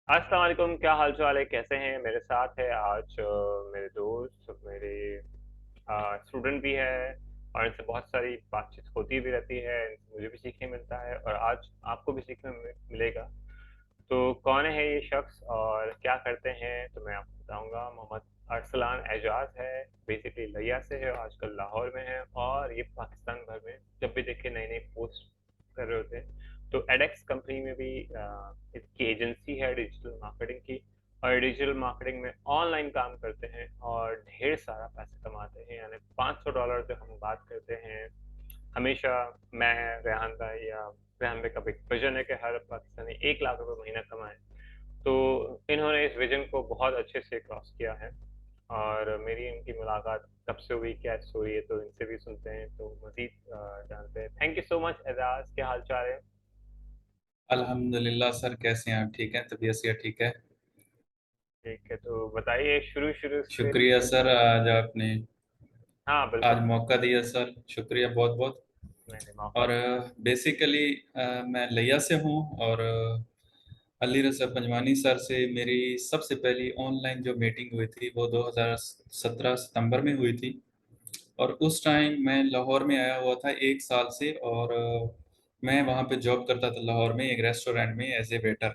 अस्सलाम वालेकुम, क्या हाल चाल है? कैसे हैं? मेरे साथ है आज मेरे दोस्त, मेरे स्टूडेंट भी है और इनसे बहुत सारी बातचीत होती भी रहती है। इनसे मुझे भी सीखने मिलता है और आज आपको भी सीखने मिलेगा। तो कौन है ये शख्स और क्या करते हैं तो मैं आपको बताऊंगा। मोहम्मद अरसलान एजाज है। बेसिकली लिया से है, आजकल लाहौर में है और ये पाकिस्तान भर में जब भी देखे नई नई पोस्ट कर रहे होते हैं। तो एडेक्स कंपनी में भी इसकी एजेंसी है डिजिटल मार्केटिंग की और डिजिटल मार्केटिंग में ऑनलाइन काम करते हैं और ढेर सारा पैसे कमाते हैं। यानी $500 जो हम बात करते हैं, हमेशा मैं, रेहान भाई या रेहान भाई का विजन है कि हर पाकिस्तानी 1 लाख रुपए महीना कमाए। तो इन्होंने इस विजन को बहुत अच्छे से क्रॉस किया है और मेरी इनकी मुलाकात कब से हुई, क्या स्टोरी है, तो इनसे भी सुनते हैं तो मजीद जानते हैं। Thank you so much Ejaz, क्या हाल चाल है? अल्हम्दुलिल्लाह सर, कैसे हैं आप? ठीक हैं? तबीयत से ठीक है? ठीक है, तो बताइए शुरू शुरू से। शुक्रिया सर, आज आपने हाँ आज बिल्कुल। मौका दिया सर, शुक्रिया बहुत बहुत। मैंने मौका। और बेसिकली मैं लिया से हूँ। और अली रज़ा पंजवानी सर से मेरी सबसे पहली ऑनलाइन जो मीटिंग हुई थी वो 2017 सितंबर में हुई थी। और उस टाइम मैं लाहौर में आया हुआ था 1 साल से। और मैं वहाँ पे जॉब करता था लाहौर में एक रेस्टोरेंट में एज ए वेटर।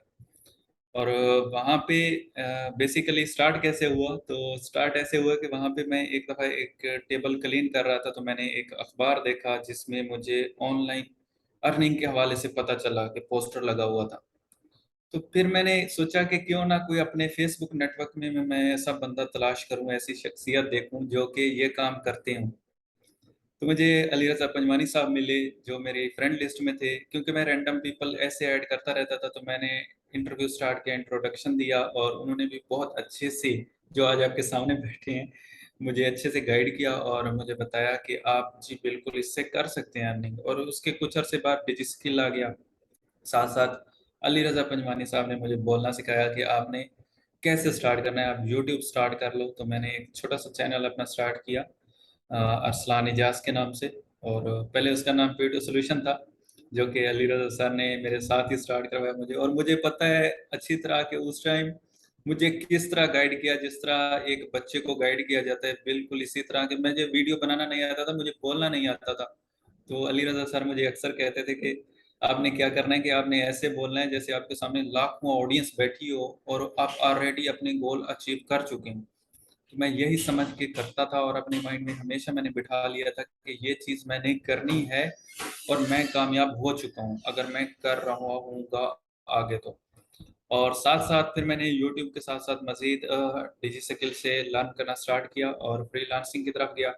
और वहाँ पे बेसिकली स्टार्ट कैसे हुआ, तो स्टार्ट ऐसे हुआ कि वहाँ पे मैं एक दफ़ा एक टेबल क्लीन कर रहा था, तो मैंने एक अखबार देखा जिसमें मुझे ऑनलाइन अर्निंग के हवाले से पता चला कि पोस्टर लगा हुआ था। तो फिर मैंने सोचा कि क्यों ना कोई अपने फेसबुक नेटवर्क में मैं ऐसा बंदा तलाश करूं, ऐसी शख्सियत देखूं जो कि ये काम करते हों। तो मुझे अली रज़ा पंजवानी साहब मिले जो मेरी फ्रेंड लिस्ट में थे, क्योंकि मैं रैंडम पीपल ऐसे ऐड करता रहता था। तो मैंने इंटरव्यू स्टार्ट किया, इंट्रोडक्शन दिया और उन्होंने भी बहुत अच्छे से, जो आज आपके सामने बैठे हैं, मुझे अच्छे से गाइड किया और मुझे बताया कि आप जी बिल्कुल इससे कर सकते हैं अर्निंग। और उसके कुछ अरसे बाद डिजी स्किल आ गया। साथ साथ अली रज़ा पंजवानी साहब ने मुझे बोलना सिखाया कि आपने कैसे स्टार्ट करना है, आप यूट्यूब स्टार्ट कर लो। तो मैंने एक छोटा सा चैनल अपना स्टार्ट किया अरसलान इजाज के नाम से। और पहले उसका नाम पीटू सोल्यूशन था, जो कि अली रज़ा सर ने मेरे साथ ही स्टार्ट करवाया मुझे। और मुझे पता है अच्छी तरह कि उस टाइम मुझे किस तरह गाइड किया, जिस तरह एक बच्चे को गाइड किया जाता है, बिल्कुल इसी तरह के। मुझे वीडियो बनाना नहीं आता था, मुझे बोलना नहीं आता था। तो अली रज़ा सर मुझे अक्सर कहते थे कि आपने क्या करना है कि आपने ऐसे बोलना है जैसे आपके सामने लाखों ऑडियंस बैठी हो और आप ऑलरेडी अपने गोल अचीव कर चुके हो। तो मैं यही समझ के करता था और अपने माइंड में हमेशा मैंने बिठा लिया था कि ये चीज़ मैंने करनी है और मैं कामयाब हो चुका हूँ अगर मैं कर रहा हूँगा आगे तो। और साथ साथ फिर मैंने यूट्यूब के साथ साथ मजीद डिजी स्किल से लर्न करना स्टार्ट किया और फ्रीलांसिंग की तरफ गया।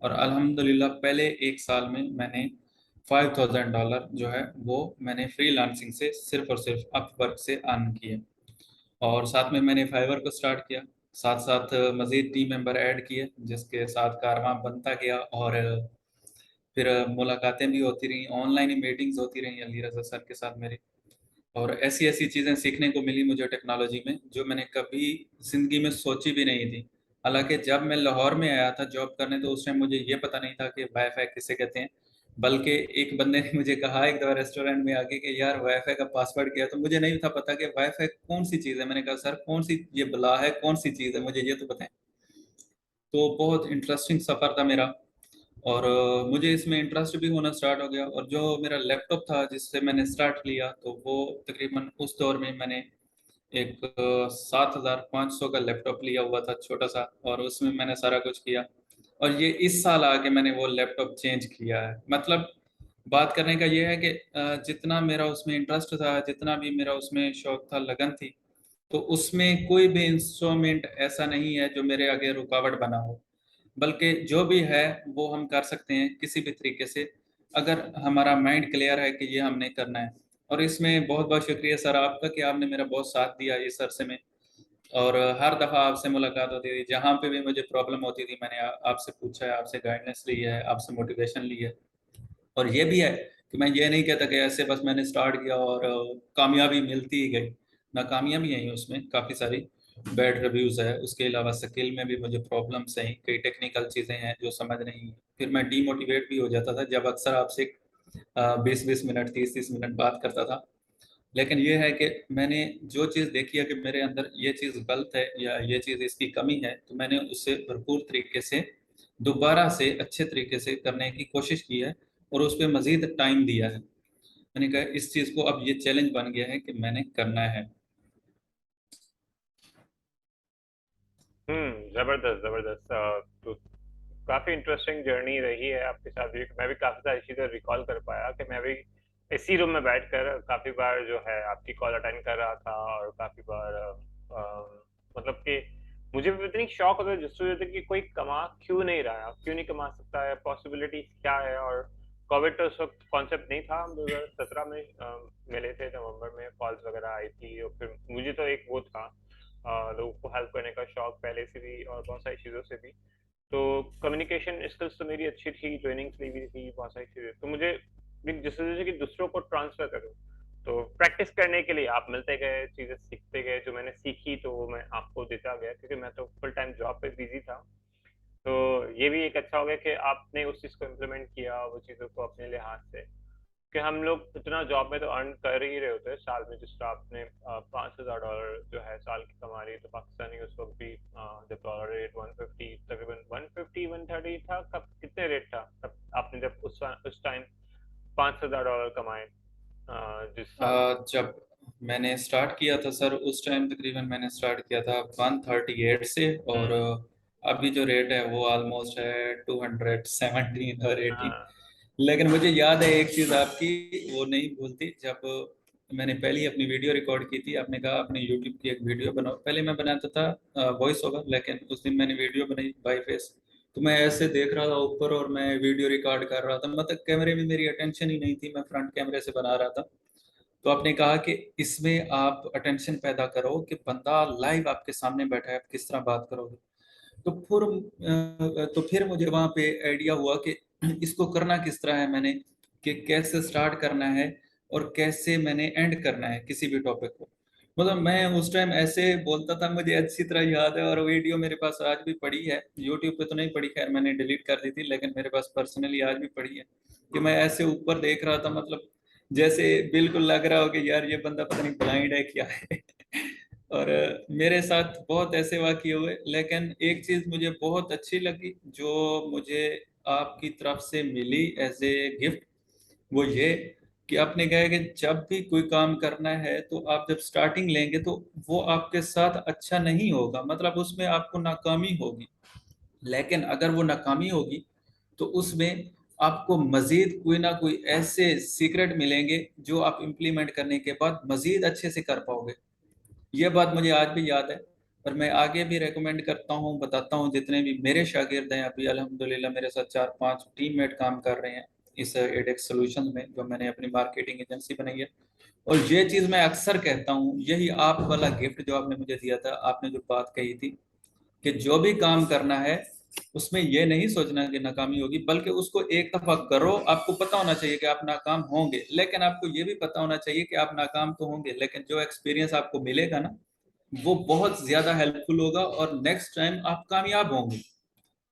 और अल्हम्दुलिल्लाह पहले 1 साल में मैंने $5000 जो है वो मैंने फ्रीलांसिंग से सिर्फ और सिर्फ अपवर्क से अर्न किए। और साथ में मैंने फाइवर को स्टार्ट किया। साथ साथ मजीद टीम मेंबर ऐड किए जिसके साथ कारवां बनता गया। और फिर मुलाकातें भी होती रही, ऑनलाइन ही मीटिंग्स होती रही अली रज़ा सर के साथ मेरी। और ऐसी ऐसी चीज़ें सीखने को मिली मुझे टेक्नोलॉजी में जो मैंने कभी ज़िंदगी में सोची भी नहीं थी। हालांकि जब मैं लाहौर में आया था जॉब करने तो उस टाइम मुझे ये पता नहीं था कि वाईफाई किसे कहते हैं। बल्कि एक बंदे ने मुझे कहा एक दफ़ा रेस्टोरेंट में आके कि यार वाईफाई का पासवर्ड क्या है, तो मुझे नहीं था पता कि वाईफाई कौन सी चीज़ है। मैंने कहा सर कौन सी ये बला है, कौन सी चीज़ है, मुझे ये तो बताएं। तो बहुत इंटरेस्टिंग सफ़र था मेरा। और मुझे इसमें इंटरेस्ट भी होना स्टार्ट हो गया। और जो मेरा लैपटॉप था जिससे मैंने स्टार्ट लिया तो वो तकरीबन उस दौर में मैंने एक 7500 का लैपटॉप लिया हुआ था छोटा सा, और उसमें मैंने सारा कुछ किया। और ये इस साल आके मैंने वो लैपटॉप चेंज किया है। मतलब बात करने का ये है कि जितना मेरा उसमें इंटरेस्ट था, जितना भी मेरा उसमें शौक था, लगन थी, तो उसमें कोई भी इंस्ट्रूमेंट ऐसा नहीं है जो मेरे आगे रुकावट बना हो। बल्कि जो भी है वो हम कर सकते हैं किसी भी तरीके से, अगर हमारा माइंड क्लियर है कि ये हमने करना है। और इसमें बहुत बहुत शुक्रिया सर आपका कि आपने मेरा बहुत साथ दिया इस अरसे में। और हर दफ़ा आपसे मुलाकात होती थी, जहाँ पे भी मुझे प्रॉब्लम होती थी मैंने आपसे पूछा है, आपसे गाइडेंस ली है, आपसे मोटिवेशन ली है। और ये भी है कि मैं ये नहीं कहता कि ऐसे बस मैंने स्टार्ट किया और कामयाबी मिलती ही गई। नाकामयाबी आई उसमें काफ़ी सारी, बैड रिव्यूज़ है, उसके अलावा स्किल में भी मुझे प्रॉब्लम्स हैं, कई टेक्निकल चीज़ें हैं जो समझ नहीं। फिर मैं डीमोटिवेट भी हो जाता था जब अक्सर आपसे 20-20 मिनट 30-30 मिनट बात करता था। लेकिन ये है कि मैंने जो चीज़ देखी है कि मेरे अंदर ये चीज़ गलत है या ये चीज़ इसकी कमी है, तो मैंने उसे भरपूर तरीके से दोबारा से अच्छे तरीके से करने की कोशिश की है और उस पे मज़ीद टाइम दिया है। मैंने कहा इस चीज़ को अब ये चैलेंज बन गया है कि मैंने करना है। जबरदस्त जबरदस्त। तो काफी इंटरेस्टिंग जर्नी रही है आपके साथ भी। मैं भी काफी सारी चीजें रिकॉल कर पाया कि मैं भी इसी रूम में बैठकर काफी बार जो है आपकी कॉल अटेंड कर रहा था, और काफी बार मतलब कि मुझे भी इतनी शौक होता है जिस वजह से कि कोई कमा क्यों नहीं रहा, क्यों नहीं कमा सकता है, पॉसिबिलिटी क्या है। और कोविड तो उस वक्त कॉन्सेप्ट नहीं था। हम 2017 में मिले थे, नवंबर में कॉल्स वगैरह आई थी, और फिर मुझे तो एक वो था लोगों को हेल्प करने का शौक पहले से भी, और बहुत सारी चीज़ों से भी। तो कम्युनिकेशन स्किल्स तो मेरी अच्छी थी, ट्रेनिंग्स ली हुई थी, बहुत सारी चीज़ें। तो मुझे जिस वजह से कि दूसरों को ट्रांसफर करूँ, तो प्रैक्टिस करने के लिए आप मिलते गए, चीज़ें सीखते गए। जो मैंने सीखी तो वो मैं आपको देता गया, क्योंकि मैं तो फुल टाइम जॉब पे बिजी था। तो ये भी एक अच्छा हो गया कि आपने उस चीज़ को इम्प्लीमेंट किया, वो चीज़ों को अपने लिहाज से। कि हम लोग इतना जॉब में तो अर्न कर ही रहे होते हैं साल में। जिस तरह आपने $5,000 जो है साल की कमा रही है, तो पाकिस्तानी उस वक्त भी जब डॉलर रेट 150, तकरीबन 150 130 था, कब कितने रेट था तब आपने जब उस टाइम $5,000 कमाए जिस साल? जब मैंने स्टार्ट किया था सर, उस टाइम तकरीबन मैंने स्टार्ट किया था 138 से, और हम्म। अभी जो रेट है वो ऑलमोस्ट है 217 और 18। हाँ। लेकिन मुझे याद है एक चीज़ आपकी वो नहीं भूलती, जब मैंने पहली अपनी वीडियो रिकॉर्ड की थी, आपने कहा आपने यूट्यूब की एक वीडियो बनाओ। पहले मैं बनाता था वॉइस ओवर, लेकिन उस दिन मैंने वीडियो बनाई बाई फेस। तो मैं ऐसे देख रहा था ऊपर और मैं वीडियो रिकॉर्ड कर रहा था, मतलब कैमरे में मेरी अटेंशन ही नहीं थी, मैं फ्रंट कैमरे से बना रहा था। तो आपने कहा कि इसमें आप अटेंशन पैदा करो कि बंदा लाइव आपके सामने बैठा है, आप किस तरह बात करोगे। तो फिर मुझे वहां पे आइडिया हुआ कि इसको करना किस तरह है मैंने, कि कैसे स्टार्ट करना है और कैसे मैंने एंड करना है किसी भी टॉपिक को। मतलब मैं उस टाइम ऐसे बोलता था, मुझे अच्छी तरह याद है, और वीडियो मेरे पास आज भी पड़ी है। यूट्यूब पे तो नहीं पड़ी, खैर मैंने डिलीट कर दी थी, लेकिन मेरे पास पर्सनली आज भी पड़ी है कि मैं ऐसे ऊपर देख रहा था, मतलब जैसे बिल्कुल लग रहा हो कि यार ये बंदा पता नहीं ब्लाइंड है क्या है। और मेरे साथ बहुत ऐसे वाकये हुए, लेकिन एक चीज मुझे बहुत अच्छी लगी जो मुझे आपकी तरफ से मिली एज ए गिफ्ट, वो ये कि आपने कहा कि जब भी कोई काम करना है तो आप जब स्टार्टिंग लेंगे तो वो आपके साथ अच्छा नहीं होगा, मतलब उसमें आपको नाकामी होगी। लेकिन अगर वो नाकामी होगी तो उसमें आपको मजीद कोई ना कोई ऐसे सीक्रेट मिलेंगे जो आप इम्प्लीमेंट करने के बाद मजीद अच्छे से कर पाओगे। ये बात मुझे आज भी याद है, और मैं आगे भी रेकमेंड करता हूँ, बताता हूँ। जितने भी मेरे शागिर्द हैं, अभी अल्हम्दुलिल्लाह मेरे साथ 4-5 टीममेट काम कर रहे हैं इस एडेक्स सॉल्यूशंस में, जो मैंने अपनी मार्केटिंग एजेंसी बनाई है। और ये चीज़ मैं अक्सर कहता हूँ, यही आप वाला गिफ्ट जो आपने मुझे दिया था, आपने जो बात कही थी कि जो भी काम करना है उसमें ये नहीं सोचना कि नाकामी होगी, बल्कि उसको एक दफा करो। आपको पता होना चाहिए कि आप नाकाम होंगे, लेकिन आपको ये भी पता होना चाहिए कि आप नाकाम तो होंगे, लेकिन जो एक्सपीरियंस आपको मिलेगा ना, वो बहुत ज्यादा हेल्पफुल होगा और नेक्स्ट टाइम आप कामयाब होंगे।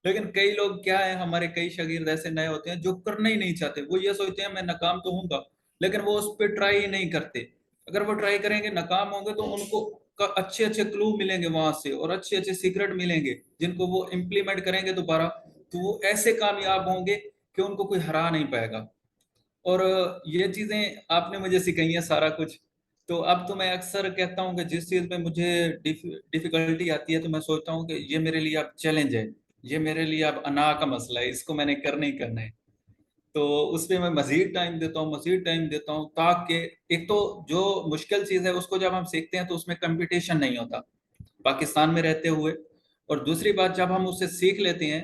लेकिन कई लोग क्या है, हमारे कई शागिर्द ऐसे नए होते हैं जो करना ही नहीं चाहते। वो ये सोचते हैं मैं नाकाम तो होऊंगा, लेकिन वो उस पर ट्राई ही नहीं करते। अगर वो ट्राई करेंगे, नाकाम होंगे, तो उनको अच्छे अच्छे क्लू मिलेंगे वहां से, और अच्छे अच्छे सीक्रेट मिलेंगे जिनको वो इम्प्लीमेंट करेंगे दोबारा। तो वो ऐसे कामयाब होंगे कि उनको कोई हरा नहीं पाएगा। और ये चीजें आपने मुझे सिखाई हैं सारा कुछ। तो अब तो मैं अक्सर कहता हूँ कि जिस चीज में मुझे डिफिकल्टी आती है, तो मैं सोचता हूँ कि ये मेरे लिए अब चैलेंज है, ये मेरे लिए अब अना का मसला है, इसको मैंने करना ही करना है। तो उस पे मैं मजीद टाइम देता हूँ, मजीद टाइम देता हूँ, ताकि एक तो जो मुश्किल चीज है उसको जब हम सीखते हैं तो उसमें कंपटीशन नहीं होता पाकिस्तान में रहते हुए। और दूसरी बात, जब हम उससे सीख लेते हैं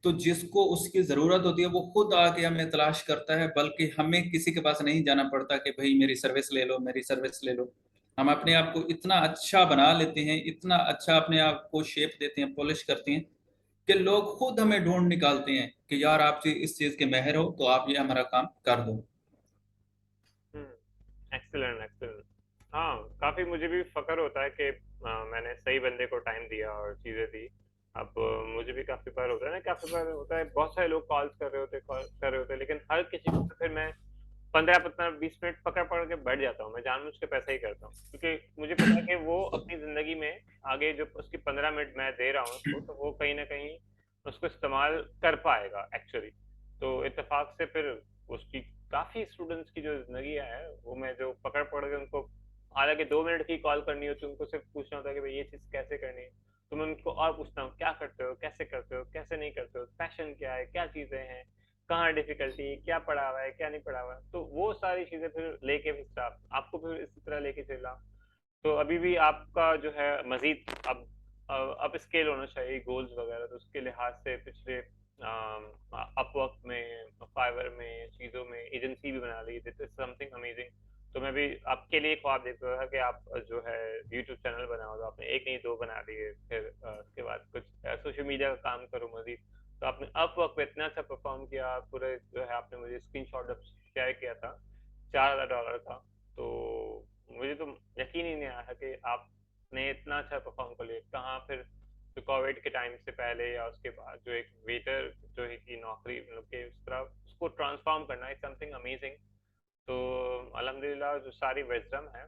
तो जिसको उसकी जरूरत होती है वो खुद आके हमें तलाश करता है, बल्कि हमें किसी के पास नहीं जाना पड़ता कि भाई मेरी सर्विस ले लो, मेरी सर्विस ले लो। हम अपने आप को इतना अच्छा बना लेते हैं, इतना अच्छा अपने आप को शेप देते हैं, पॉलिश करते हैं, कि लोग खुद हमें ढूंढ निकालते हैं कि यार आप इस चीज के माहिर हो, तो आप ये हमारा काम कर दो। Excellent excellent. हाँ, काफी मुझे भी फक्र होता है कि मैंने सही बंदे को टाइम दिया और चीजें दी। अब मुझे भी काफी बार होता है ना, काफी बार होता है बहुत सारे लोग कॉल्स कर रहे होते, कॉल कर रहे होते, लेकिन हर किसी को फिर मैं 15-15-20 मिनट पकड़-पकड़ के बैठ जाता हूँ, मैं जानबूझ के पैसा ही करता हूँ। क्योंकि मुझे पता है कि वो अपनी ज़िंदगी में आगे जो उसकी 15 मिनट मैं दे रहा हूँ उसको, तो वो कहीं न कहीं उसको इस्तेमाल कर पाएगा एक्चुअली। तो इत्तेफ़ाक से फिर उसकी काफ़ी स्टूडेंट्स की जो ज़िंदगियाँ हैं, वो मैं जो पकड़-पकड़ के उनको, हालाँकि 2 मिनट की कॉल करनी होती है, उनको सिर्फ़ पूछना होता है कि भई ये चीज़ कैसे करनी है? तो मैं उनको और पूछता हूँ, क्या करते हो? कैसे करते हो? कैसे नहीं करते हो? पैशन क्या है? क्या चीज़ें हैं? कहाँ डिफ़िकल्टी है? क्या पढ़ा हुआ है? क्या नहीं पढ़ा हुआ है? तो वो सारी चीज़ें फिर लेके फिर स्टाफ आपको फिर इसी तरह लेके चला। तो अभी भी आपका जो है मज़ीद अप स्केल होना चाहिए गोल्स वग़ैरह, तो उसके लिहाज़ से पिछले अपवर्क में, फाइवर में, चीज़ों में एजेंसी भी बना ली, दिस इज़ समथिंग अमेज़िंग। तो मैं भी आपके लिए ख्वाब देख रहा था कि आप जो है यूट्यूब चैनल बनाओ, तो आपने 1 नहीं 2 बना लिए, फिर उसके बाद कुछ सोशल मीडिया का काम करो मज़ीद। तो आपने अपवर्क पे इतना अच्छा परफ़ॉर्म किया, पूरे जो है आपने मुझे स्क्रीनशॉट जब शेयर किया था, $4000 का, तो मुझे तो यकीन ही नहीं आया था कि आपने इतना अच्छा परफॉर्म कर लिया। कहाँ फिर जो कोविड के टाइम से पहले या उसके बाद जो एक वेटर जो है की नौकरी मतलब कि उस तरह उसको ट्रांसफॉर्म करना है समथिंग अमेजिंग। तो अल्हम्दुलिल्लाह जो सारी विज़डम है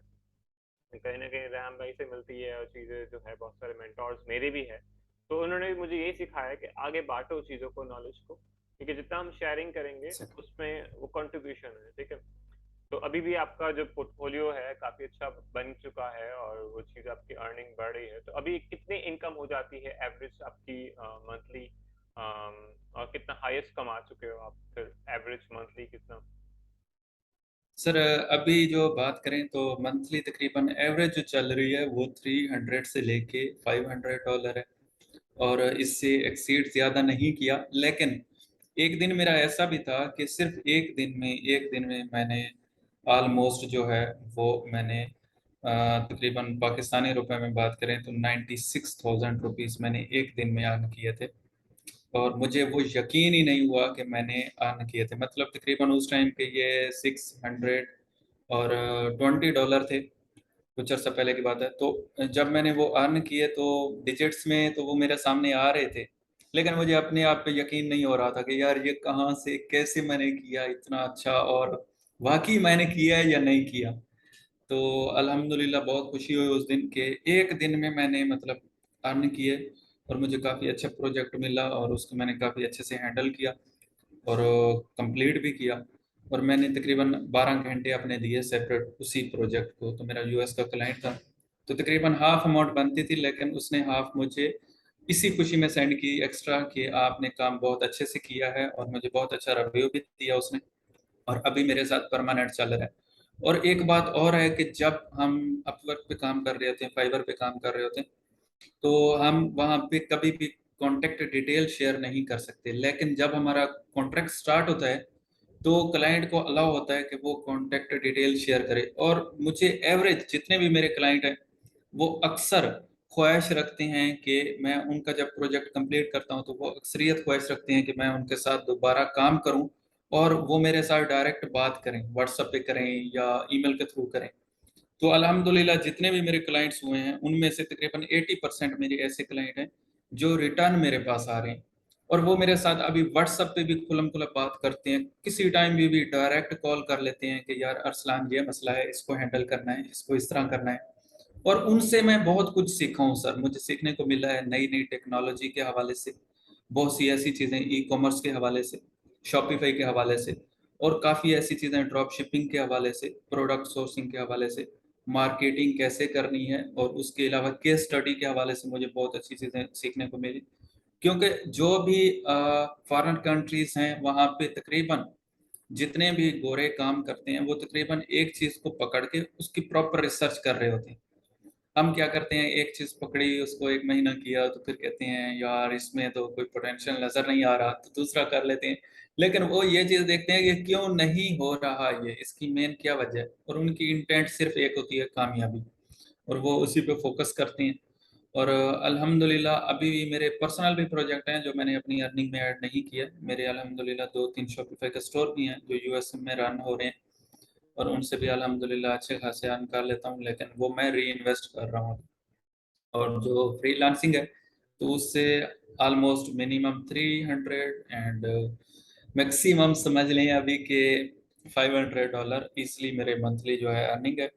कहीं न कहीं रेहान भाई से मिलती है, और चीज़ें जो है बहुत सारे मेंटोर्स मेरे भी हैं। तो उन्होंने मुझे यही सिखाया कि आगे बाँटो चीज़ों को, नॉलेज को, क्योंकि जितना हम शेयरिंग करेंगे उसमें वो कंट्रीब्यूशन है, ठीक है? तो अभी भी आपका जो पोर्टफोलियो है काफ़ी अच्छा बन चुका है और वो चीज़ आपकी अर्निंग बढ़ रही है। तो अभी कितनी इनकम हो जाती है एवरेज आपकी मंथली, और कितना हाईएस्ट कमा चुके हो आप फिर एवरेज मंथली कितना? सर अभी जो बात करें तो मंथली तकरीबन एवरेज जो चल रही है वो 300 से लेके $500 है, और इससे एक्सीड ज़्यादा नहीं किया। लेकिन एक दिन मेरा ऐसा भी था कि सिर्फ एक दिन में मैंने ऑलमोस्ट जो है वो मैंने तकरीबन पाकिस्तानी रुपए में बात करें तो 96,000 रुपीज़ मैंने एक दिन में अर्न किए थे। और मुझे वो यकीन ही नहीं हुआ कि मैंने अर्न किए थे। मतलब तकरीबन उस टाइम पे ये 600 और $20 थे, कुछ अर्सा पहले की बात है। तो जब मैंने वो अर्न किए तो डिजिट्स में तो वो मेरे सामने आ रहे थे, लेकिन मुझे अपने आप पे यकीन नहीं हो रहा था कि यार ये कहाँ से कैसे मैंने किया इतना अच्छा, और वाकई मैंने किया है या नहीं किया। तो अल्हम्दुलिल्लाह बहुत खुशी हुई उस दिन के एक दिन में मैंने मतलब अर्न किए, और मुझे काफ़ी अच्छा प्रोजेक्ट मिला और उसको मैंने काफ़ी अच्छे से हैंडल किया और कंप्लीट भी किया। और मैंने तकरीबन 12 घंटे अपने दिए सेपरेट उसी प्रोजेक्ट को। तो मेरा यूएस का क्लाइंट था, तो तकरीबन हाफ अमाउंट बनती थी, लेकिन उसने हाफ मुझे इसी खुशी में सेंड की एक्स्ट्रा कि आपने काम बहुत अच्छे से किया है, और मुझे बहुत अच्छा रिव्यू भी दिया उसने, और अभी मेरे साथ परमानेंट चल रहा है। और एक बात और है कि जब हम अपवर्क पे काम कर रहे होते हैं, फाइवर पे काम कर रहे होते हैं, तो हम वहाँ पे कभी भी कॉन्टैक्ट डिटेल शेयर नहीं कर सकते। लेकिन जब हमारा कॉन्ट्रैक्ट स्टार्ट होता है तो क्लाइंट को अलाउ होता है कि वो कॉन्टैक्ट डिटेल शेयर करे। और मुझे एवरेज जितने भी मेरे क्लाइंट हैं वो अक्सर ख्वाहिश रखते हैं कि मैं उनका जब प्रोजेक्ट कंप्लीट करता हूं तो वो अक्सरियत ख्वाहिश रखते हैं कि मैं उनके साथ दोबारा काम करूं, और वो मेरे साथ डायरेक्ट बात करें, व्हाट्सएप पे करें या ईमेल के थ्रू करें। तो अल्हम्दुलिल्लाह जितने भी मेरे क्लाइंट्स हुए हैं उनमें से तकरीबन 80% मेरे ऐसे क्लाइंट हैं जो रिटर्न मेरे पास आ रहे हैं, और वो मेरे साथ अभी व्हाट्सएप पे भी खुलम खुला बात करते हैं, किसी टाइम भी डायरेक्ट कॉल कर लेते हैं कि यार अरसलान ये मसला है, इसको हैंडल करना है, इसको इस तरह करना है। और उनसे मैं बहुत कुछ सीखा हूँ सर, मुझे सीखने को मिला है नई नई टेक्नोलॉजी के हवाले से, बहुत सी ऐसी चीज़ें ई कॉमर्स के हवाले से, शॉपिफाई के हवाले से, और काफ़ी ऐसी चीज़ें ड्रॉप शिपिंग के हवाले से, प्रोडक्ट सोर्सिंग के हवाले से, मार्केटिंग कैसे करनी है, और उसके अलावा केस स्टडी के हवाले से मुझे बहुत अच्छी चीज़ें सीखने को मिली। क्योंकि जो भी फॉरेन कंट्रीज हैं वहाँ पे तकरीबन जितने भी गोरे काम करते हैं वो तकरीबन एक चीज़ को पकड़ के उसकी प्रॉपर रिसर्च कर रहे होते हैं। हम क्या करते हैं, एक चीज पकड़ी, उसको एक महीना किया तो फिर कहते हैं यार इसमें तो कोई पोटेंशियल नजर नहीं आ रहा, तो दूसरा कर लेते हैं। लेकिन वो ये चीज देखते हैं कि क्यों नहीं हो रहा, ये इसकी मेन क्या वजह है, और उनकी इंटेंट सिर्फ एक होती है, कामयाबी, और वो उसी पे फोकस करते हैं। और अल्हम्दुलिल्लाह अभी भी मेरे पर्सनल भी प्रोजेक्ट हैं जो मैंने अपनी अर्निंग में ऐड नहीं किया। मेरे अल्हम्दुलिल्लाह 2-3 शॉपिफाई के स्टोर भी हैं जो यूएस में रन हो रहे हैं, और उनसे भी अल्हम्दुलिल्लाह अच्छे खासे अर्न कर लेता हूँ, लेकिन वो मैं री इन्वेस्ट कर रहा हूँ। और जो फ्रीलांसिंग है तो उससे ऑलमोस्ट मिनिमम 300 एंड मैक्सिमम समझ लें अभी के $500 इसलिए मेरे मंथली जो है अर्निंग है।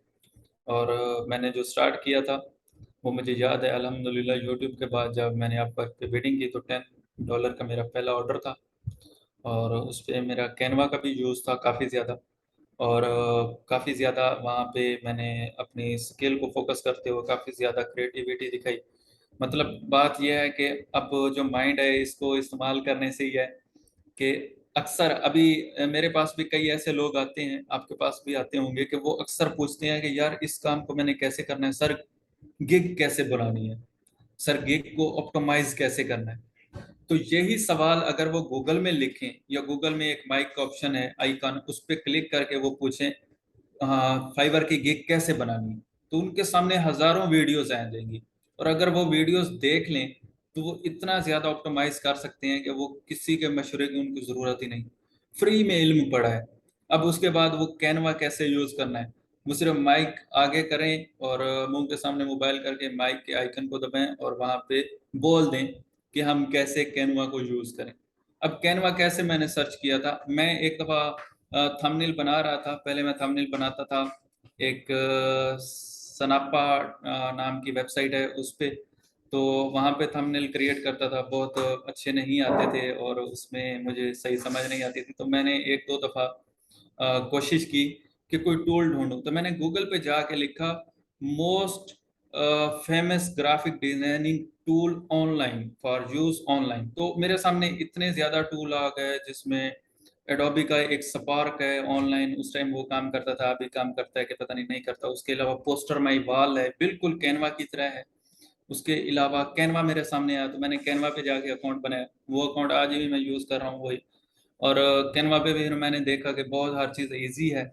और मैंने जो स्टार्ट किया था वो मुझे याद है, अल्हम्दुलिल्लाह यूट्यूब के बाद जब मैंने अपवर्क पे बिडिंग की तो $10 का मेरा पहला ऑर्डर था। और उस पे मेरा कैनवा का भी यूज़ था काफ़ी ज़्यादा। और काफ़ी ज़्यादा वहाँ पे मैंने अपनी स्किल को फोकस करते हुए काफ़ी ज़्यादा क्रिएटिविटी दिखाई। मतलब बात यह है कि अब जो माइंड है इसको इस्तेमाल करने से ही है कि अक्सर अभी मेरे पास भी कई ऐसे लोग आते हैं, आपके पास भी आते होंगे, कि वो अक्सर पूछते हैं कि यार इस काम को मैंने कैसे करना है सर, गिग कैसे बनानी है सर, गिग को ऑप्टिमाइज कैसे करना है। तो यही सवाल अगर वो गूगल में लिखें, या गूगल में एक माइक का ऑप्शन है आइकन, उस पर क्लिक करके वो पूछें हाँ फाइवर की गिग कैसे बनानी है, तो उनके सामने हजारों वीडियोस आ जाएंगी। और अगर वो वीडियोस देख लें तो वो इतना ज्यादा ऑप्टिमाइज कर सकते हैं कि वो किसी के मशवरे की उनकी जरूरत ही नहीं, फ्री में इल्म पड़ा है। अब उसके बाद वो कैनवा कैसे यूज करना है, वो सिर्फ माइक आगे करें और मुंह के सामने मोबाइल करके माइक के आइकन को दबाएं और वहां पे बोल दें कि हम कैसे कैनवा को यूज करें। अब कैनवा कैसे मैंने सर्च किया था, मैं एक दफा थंबनेल बना रहा था। पहले मैं थंबनेल बनाता था, एक सनापा नाम की वेबसाइट है उस पे, तो वहाँ पे थंबनेल क्रिएट करता था, बहुत अच्छे नहीं आते थे और उसमें मुझे सही समझ नहीं आती थी। तो मैंने एक दो दफ़ा कोशिश की कि कोई टूल ढूंढूं, तो मैंने गूगल पे जाके लिखा most famous graphic designing tool online for use online, तो मेरे सामने इतने ज़्यादा टूल आ गए जिसमें एडोबी का एक स्पार्क है ऑनलाइन, उस टाइम वो काम करता था, अभी काम करता है कि पता नहीं, नहीं करता। उसके अलावा पोस्टर माई वॉल है, बिल्कुल कैनवा की तरह है। उसके अलावा कैनवा मेरे सामने आया तो मैंने कैनवा पे जाके अकाउंट बनाया, वो अकाउंट आज भी मैं यूज़ कर रहा हूँ वही। और कैनवा पे भी मैंने देखा कि बहुत हर चीज़ ईजी है,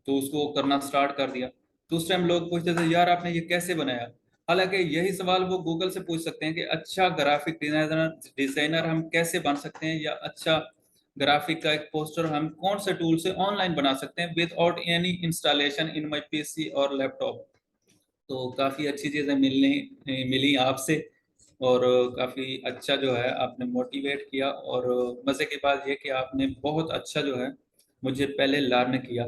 तो उसको करना स्टार्ट कर दिया। तो उस टाइम लोग पूछते थे यार आपने ये कैसे बनाया। हालांकि यही सवाल वो गूगल से पूछ सकते हैं कि अच्छा ग्राफिक डिजाइनर डिजाइनर हम कैसे बन सकते हैं, या अच्छा ग्राफिक का एक पोस्टर हम कौन से टूल से ऑनलाइन बना सकते हैं without any installation in my PC और लैपटॉप। तो काफ़ी अच्छी चीज़ें मिली आपसे। और काफ़ी अच्छा जो है आपने मोटिवेट किया। और मज़े की बात ये कि आपने बहुत अच्छा जो है मुझे पहले लर्न किया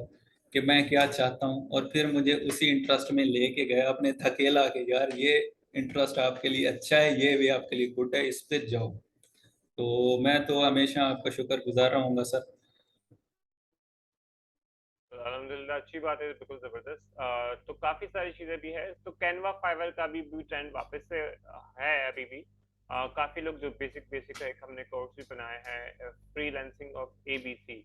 कि मैं क्या चाहता हूँ, और फिर मुझे उसी इंटरेस्ट में लेके गए अपने धकेला के, यार ये इंटरेस्ट आपके लिए अच्छा है, ये भी आपके लिए गुड है, इस पे जाओ। तो मैं तो हमेशा आपका शुक्रगुजार रहूंगा सर। तो अल्हम्दुलिल्लाह अच्छी बात है, बिल्कुल ज़बरदस्त। तो काफ़ी सारी चीज़ें भी है, तो कैनवा फाइवर का भी ट्रेंड वापस से है अभी भी। काफ़ी लोग जो बेसिक बेसिक है, एक हमने कोर्स भी बनाया है फ्रीलांसिंग ऑफ एबीसी,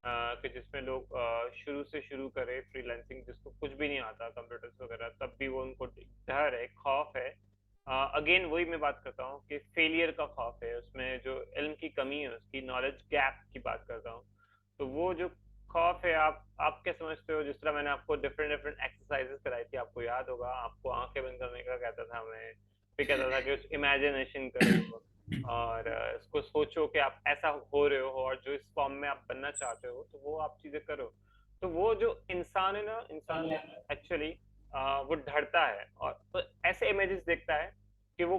कि जिसमें लोग शुरू से शुरू करें फ्रीलांसिंग, जिसको कुछ भी नहीं आता कंप्यूटर्स वगैरह, तब भी वो उनको डर है, खौफ है। अगेन वही मैं बात करता हूँ कि फेलियर का खौफ है, उसमें जो इल्म की कमी है, उसकी नॉलेज गैप की बात करता हूँ। तो वो जो खौफ है, आप क्या समझते हो? जिस तरह मैंने आपको डिफरेंट डिफरेंट एक्सरसाइजेस कराई थी, आपको याद होगा, आपको आंखें बंद करने का कहता था मैं, फिर कहता था कि उस इमेजिनेशन करो और इसको सोचो कि आप ऐसा हो रहे हो और जो इस फॉर्म में आप बनना चाहते हो, तो वो आप चीजें करो। तो वो जो इंसान है ना, इंसान एक्चुअली वो डरता है और तो ऐसे इमेजेस देखता है कि वो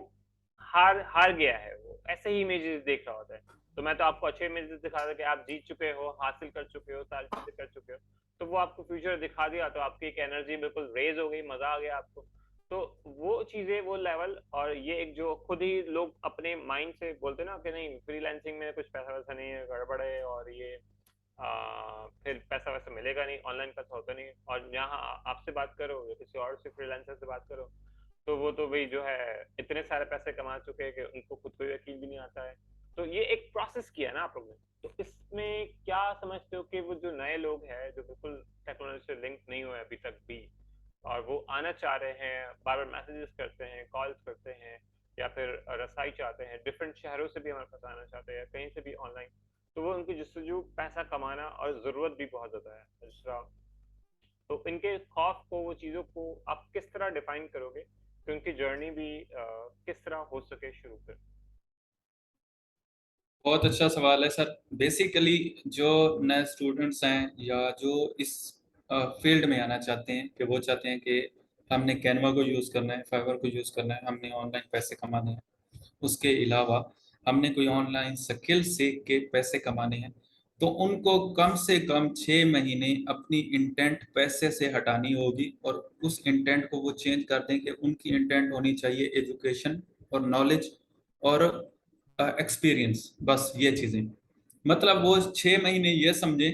हार हार गया है, वो ऐसे ही इमेजेस देख रहा होता है। तो मैं तो आपको अच्छे इमेजेस दिखा था कि आप जीत चुके हो, हासिल कर चुके हो, सारी चीजें कर चुके हो, तो वो आपको फ्यूचर दिखा दिया, तो आपकी एक एनर्जी बिल्कुल रेज हो गई, मजा आ गया आपको। तो वो चीजें, वो लेवल, और ये एक जो खुद ही लोग अपने माइंड से बोलते ना कि नहीं फ्रीलांसिंग में कुछ पैसा वैसा नहीं है, गड़बड़ है, और ये फिर पैसा वैसा मिलेगा नहीं, ऑनलाइन पैसा होता नहीं। और यहाँ आपसे बात करो या किसी और से फ्रीलांसर से बात करो, तो वो तो भाई जो है इतने सारे पैसे कमा चुके हैं कि उनको खुद को यकीन भी नहीं आता है। तो ये एक प्रोसेस किया ना आप लोग ने, तो इसमें क्या समझते हो कि वो जो नए लोग हैं जो बिल्कुल टेक्नोलॉजी से लिंक नहीं हुए अभी तक भी, और वो आना चाह रहे हैं, बार बार मैसेजेस करते हैं, कॉल्स करते हैं, या फिर रसाई चाहते हैं, डिफरेंट शहरों से भी हमारे पास आना चाहते हैं, कहीं से भी ऑनलाइन, तो वो उनकी जस्तजू पैसा कमाना और ज़रूरत भी बहुत ज़्यादा है दूसरा, तो इनके खौफ को, वो चीज़ों को आप किस तरह डिफाइन करोगे कि उनकी जर्नी भी किस तरह हो सके शुरू फिर? बहुत अच्छा सवाल है सर। बेसिकली जो नए स्टूडेंट्स हैं या जो इस फील्ड में आना चाहते हैं, कि वो चाहते हैं कि हमने कैनवा को यूज़ करना है, फाइवर को यूज़ करना है, हमने ऑनलाइन पैसे कमाने हैं, उसके अलावा हमने कोई ऑनलाइन स्किल सीख के पैसे कमाने हैं, तो उनको कम से कम 6 महीने अपनी इंटेंट पैसे से हटानी होगी, और उस इंटेंट को वो चेंज कर दें कि उनकी इंटेंट होनी चाहिए एजुकेशन और नॉलेज और एक्सपीरियंस, बस ये चीजें। मतलब वो 6 महीने ये समझे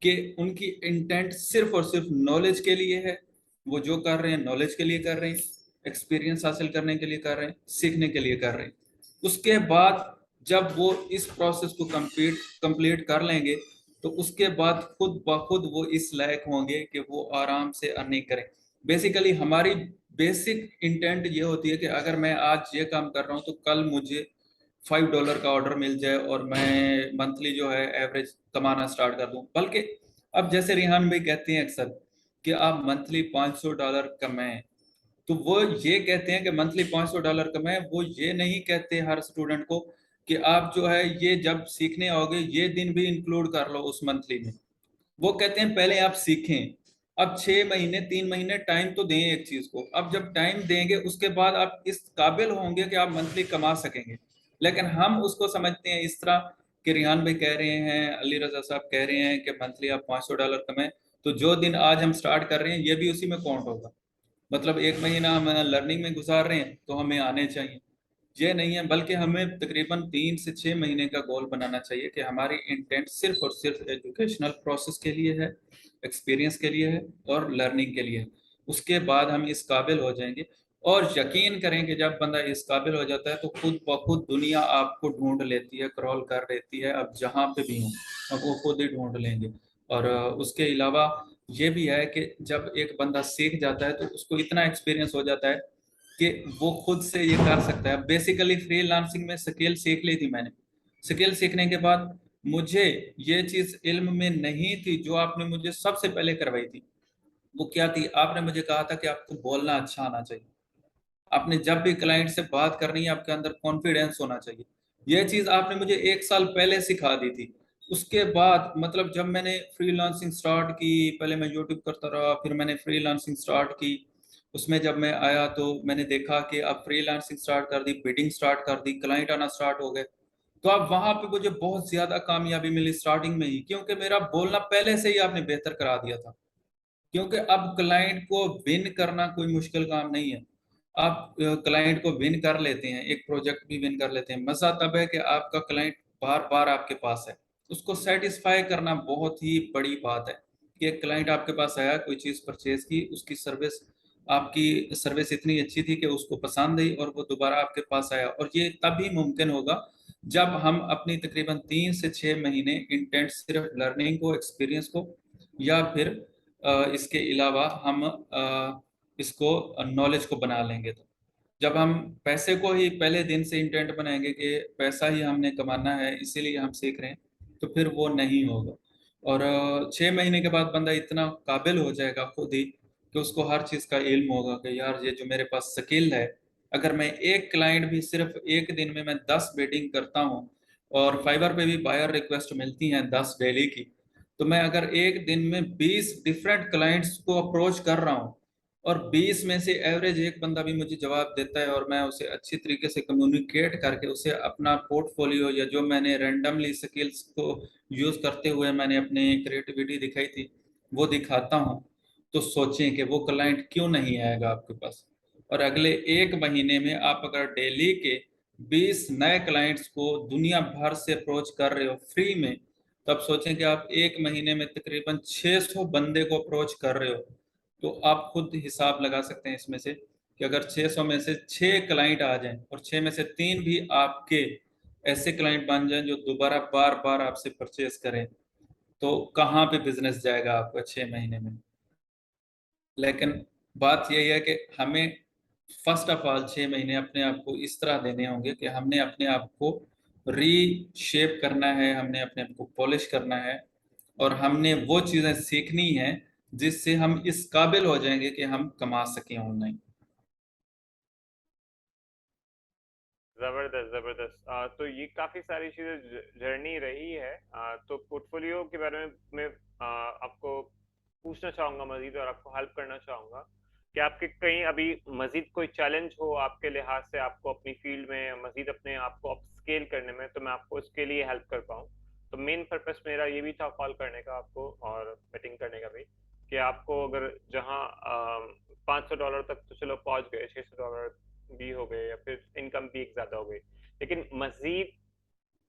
कि उनकी इंटेंट सिर्फ और सिर्फ नॉलेज के लिए है, वो जो कर रहे हैं नॉलेज के लिए कर रहे हैं, एक्सपीरियंस हासिल करने के लिए कर रहे हैं, सीखने के लिए कर रहे हैं। उसके बाद जब वो इस प्रोसेस को कंप्लीट कर लेंगे, तो उसके बाद खुद ब खुद वो इस लायक होंगे कि वो आराम से अर्निंग करें। बेसिकली हमारी बेसिक इंटेंट ये होती है कि अगर मैं आज ये काम कर रहा हूँ तो कल मुझे $5 का ऑर्डर मिल जाए और मैं मंथली जो है एवरेज कमाना स्टार्ट कर दूं। बल्कि अब जैसे रिहान भाई कहते हैं अक्सर कि आप मंथली $500 कमाएं, तो वो ये कहते हैं कि मंथली $500 कमाएं, वो ये नहीं कहते हर स्टूडेंट को कि आप जो है ये जब सीखने आओगे ये दिन भी इंक्लूड कर लो उस मंथली में। वो कहते हैं पहले आप सीखें। अब 6 महीने 3 महीने टाइम तो दें एक चीज को, अब जब टाइम देंगे उसके बाद आप इस काबिल होंगे कि आप मंथली कमा सकेंगे। लेकिन हम उसको समझते हैं इस तरह कि रिहान भाई कह रहे हैं, अली रजा साहब कह रहे हैं कि मंथली आप $500 कमाएं, तो जो दिन आज हम स्टार्ट कर रहे हैं ये भी उसी में काउंट होगा। मतलब 1 महीना हम लर्निंग में गुजार रहे हैं तो हमें आने चाहिए, ये नहीं है। बल्कि हमें तकरीबन 3 से 6 महीने का गोल बनाना चाहिए कि हमारी इंटेंट सिर्फ और सिर्फ एजुकेशनल प्रोसेस के लिए है, एक्सपीरियंस के लिए है और लर्निंग के लिए है। उसके बाद हम इस काबिल हो जाएंगे। और यकीन करें कि जब बंदा इस काबिल हो जाता है तो खुद ब खुद दुनिया आपको ढूंढ लेती है, क्रॉल कर लेती है। अब जहाँ पे भी हो अब वो खुद ही ढूंढ लेंगे। और उसके अलावा ये भी है कि जब एक बंदा सीख जाता है तो उसको इतना एक्सपीरियंस हो जाता है कि वो खुद से ये कर सकता है। बेसिकली फ्रीलांसिंग में स्किल सीख ली थी मैंने। स्किल सीखने के बाद मुझे ये चीज इल्म में नहीं थी जो आपने मुझे सबसे पहले करवाई थी। वो क्या थी, आपने मुझे कहा था कि आपको बोलना अच्छा आना चाहिए। आपने जब भी क्लाइंट से बात करनी है आपके अंदर कॉन्फिडेंस होना चाहिए। यह चीज आपने मुझे 1 साल पहले सिखा दी थी। उसके बाद मतलब जब मैंने फ्रीलांसिंग स्टार्ट की, पहले मैं यूट्यूब करता रहा, फिर मैंने फ्रीलांसिंग स्टार्ट की। उसमें जब मैं आया तो मैंने देखा कि अब फ्रीलांसिंग स्टार्ट कर दी, बिडिंग स्टार्ट कर दी, क्लाइंट आना स्टार्ट हो गए। तो अब वहां पे मुझे बहुत ज्यादा कामयाबी मिली स्टार्टिंग में ही, क्योंकि मेरा बोलना पहले से ही आपने बेहतर करा दिया था। क्योंकि अब क्लाइंट को विन करना कोई मुश्किल काम नहीं है। आप क्लाइंट को विन कर लेते हैं, एक प्रोजेक्ट भी विन कर लेते हैं। मजा तब है कि आपका क्लाइंट बार बार आपके पास है। उसको सेटिस्फाई करना बहुत ही बड़ी बात है कि एक क्लाइंट आपके पास आया, कोई चीज परचेज की, उसकी सर्विस, आपकी सर्विस इतनी अच्छी थी कि उसको पसंद आई और वो दोबारा आपके पास आया। और ये तभी मुमकिन होगा जब हम अपनी तकरीबन 3 से 6 महीने इंटेंट सिर्फ लर्निंग को, एक्सपीरियंस को, या फिर इसके अलावा हम इसको नॉलेज को बना लेंगे। तो जब हम पैसे को ही पहले दिन से इंटेंट बनाएंगे कि पैसा ही हमने कमाना है इसीलिए हम सीख रहे हैं, तो फिर वो नहीं होगा। और 6 महीने के बाद बंदा इतना काबिल हो जाएगा खुद ही कि उसको हर चीज़ का इल्म होगा कि यार ये जो मेरे पास स्किल है, अगर मैं एक क्लाइंट भी सिर्फ एक दिन में मैं 10 बेटिंग करता हूँ, और फाइवर पे भी बायर रिक्वेस्ट मिलती हैं 10 डेली की, तो मैं अगर एक दिन में 20 डिफरेंट क्लाइंट्स को अप्रोच कर रहा हूँ और 20 में से एवरेज एक बंदा भी मुझे जवाब देता है और मैं उसे अच्छी तरीके से कम्युनिकेट करके उसे अपना पोर्टफोलियो या जो मैंने रैंडमली स्किल्स को यूज करते हुए मैंने अपनी क्रिएटिविटी दिखाई थी वो दिखाता हूँ, तो सोचें कि वो क्लाइंट क्यों नहीं आएगा आपके पास। और अगले 1 महीने में आप अगर डेली के 20 नए क्लाइंट्स को दुनिया भर से अप्रोच कर रहे हो फ्री में, तब सोचें कि आप 1 महीने में तकरीबन 600 बंदे को अप्रोच कर रहे हो। तो आप खुद हिसाब लगा सकते हैं इसमें से कि अगर 600 में से 6 क्लाइंट आ जाएं और 6 में से 3 भी आपके ऐसे क्लाइंट बन जाएं जो दोबारा बार बार आपसे परचेज करें, तो कहाँ पे बिजनेस जाएगा आपका 6 महीने में। लेकिन बात यही है कि हमें फर्स्ट ऑफ ऑल 6 महीने अपने आप को इस तरह देने होंगे कि हमने अपने आप को रीशेप करना है, हमने अपने आप को पॉलिश करना है, और हमने वो चीज़ें सीखनी है जिससे हम इस काबिल हो जाएंगे कि हम कमा सकें ऑनलाइन। जबरदस्त जबरदस्त। तो ये काफी सारी चीजें जर्नी रही है। तो पोर्टफोलियो के बारे में मैं आपको पूछना चाहूंगा मजीद और आपको हेल्प करना चाहूंगा कि आपके कहीं अभी मजीद कोई चैलेंज हो आपके लिहाज से, आपको अपनी फील्ड में मजीद अपने आप को अपस्केल करने में, तो मैं आपको इसके लिए हेल्प कर पाऊँ। तो मेन पर्पस मेरा ये भी था कॉल करने का आपको और मीटिंग करने का भी, कि आपको अगर जहाँ $500 तक तो चलो पहुंच गए, $600 भी हो गए या फिर इनकम भी एक ज़्यादा हो गई, लेकिन मज़ीद